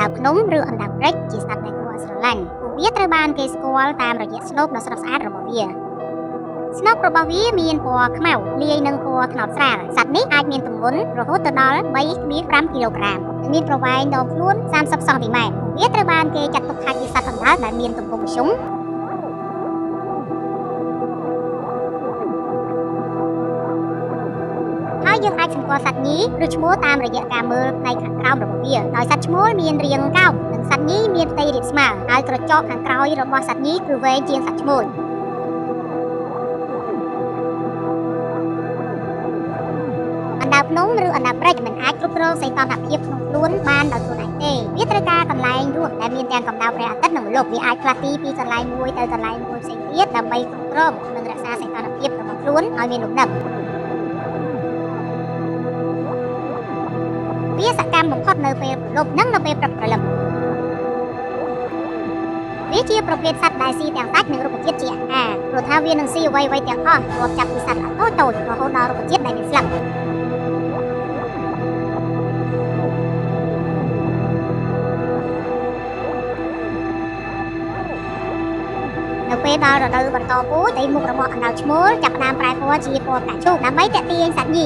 ដាវភ្នំឬអណ្ដាវព្រែកជាសត្វដែលគួរឲ្យស្រឡាញ់ពួកវាត្រូវបានគេស្គាល់តាមរយៈស្នូកដ៏ស្រស់ស្អាតរបស់វាស្នូករបស់វាមានពណ៌ខ្មៅលាយនឹងពណ៌ត្នោតស្រាលសត្វនេះអាចមានទម្ងន់រហូតទៅដល់ 3.5 គីឡូក្រាមនិងមានប្រវែងដងខ្លួន 30 សង់ទីម៉ែត្រវាត្រូវបានគេចាត់ទុកថាជាសត្វអណ្ដើកដែលមានទំហំមធ្យមហើយយើងអាចសម្គាល់សត្វញីឬឈ្មោះតាមរយៈការមើលផ្នែកខាងក្រោមរបស់វាដោយសត្វឈ្មោលមានរាងកោងនិងសត្វញីមានផ្ទៃរាបស្មើហើយក្រចកខាងក្រោយរបស់សត្វញីគឺវែងជាងសត្វឈ្មោលអណ្ដើកភ្នំឬអណ្ដើកព្រែកមិនអាចគ្រប់គ្រងសីតុណ្ហភាពក្នុងខ្លួនបានដោយខ្លួនឯងទេវាត្រូវការកន្លែងរស់ដែលមានទាំងកម្ដៅព្រះអាទិត្យនិងម្លប់វាអាចផ្លាស់ទីពីកន្លែងមួយទៅកន្លែងមួយផ្សេងទៀតដើម្បីគ្រប់គ្រងនិងរក្សាសីតុណ្ហភាពរបស់ខ្លួនឲ្យមានលំនឹងវាសកម្មបំផុតនៅពេលព្រលប់និងនៅពេលព្រឹកព្រលឹមវាជាប្រភេទសត្វដែលស៊ីទាំងសាច់និងរុក្ខជាតិជាអាហារព្រោះថាវានឹងស៊ីអ្វីៗទាំងអស់រាប់ចាប់ពីសត្វតូចៗរហូតដល់រុក្ខជាតិដែលមានស្លឹកនៅពេលដល់រដូវបន្តពូជដីមុខរបស់អណ្ដើកឈ្មោលចាប់ផ្ដើមប្រែពណ៌ជាពណ៌ផ្កាឈូកដើម្បីទាក់ទាញសត្វញី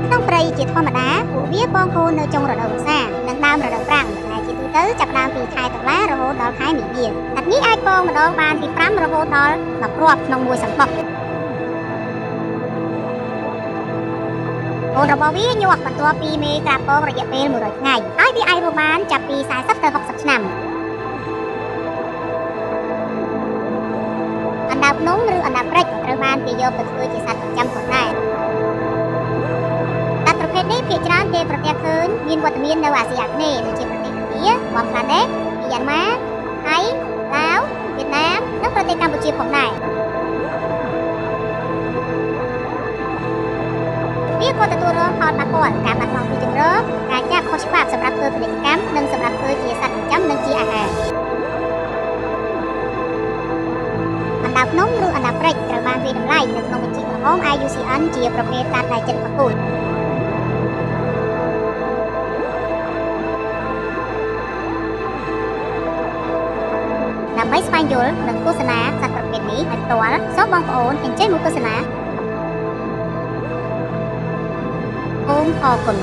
ក្នុងព្រៃជាធម្មតាពួកវាពងកូននៅចុងរដូវវស្សានិងដើមរដូវប្រាំងដែលជាទូទៅចាប់ផ្ដើមពីខែតុលារហូតដល់ខែមីនាសត្វញីអាចពងម្ដងបានពី5រហូតដល់10គ្រាប់ក្នុងមួយសន្ទុះកូនរបស់វាញាស់បន្ទាប់ពីមេក្រាបពងរយៈពេល100ថ្ងៃហើយវាអាចរស់បានចាប់ពី40ទៅ60ឆ្នាំអណ្ដើកភ្នំឬអណ្ដើកព្រែកត្រូវបានគេយកទៅធ្វើជាសត្វប្រចាំផងដែរសត្វប្រភេទនេះភាគច្រើនគេប្រទះឃើញមានវត្តមាននៅអាស៊ីអាគ្នេយ៍ដូចជាប្រទេសឥណ្ឌា បង់ក្លាដេស មីយ៉ាន់ម៉ា ថៃ ឡាវ វៀតណាមនិងប្រទេសកម្ពុជាផងដែរវាក៏ទទួលរងផលប៉ះពាល់ការបាត់បង់ទីជម្រកការចាប់ខុសច្បាប់សម្រាប់ធ្វើពាណិជ្ជកម្មនិងសម្រាប់ធ្វើជាសត្វចិញ្ចឹមនិងជាអាហារអណ្ដើកភ្នំឬអណ្ដើកព្រែកត្រូវបានវាយតម្លៃនៅក្នុងបញ្ជីក្រហម IUCN ជាប្រភេទសត្វដែលជិតប្រកួតដើម្បីស្វែងយល់និងទស្សនាសត្វប្រភេទនេះឲ្យផ្ទាល់សូមបងប្អូនអញ្ជើញមកទស្សនាសូមអរគុណ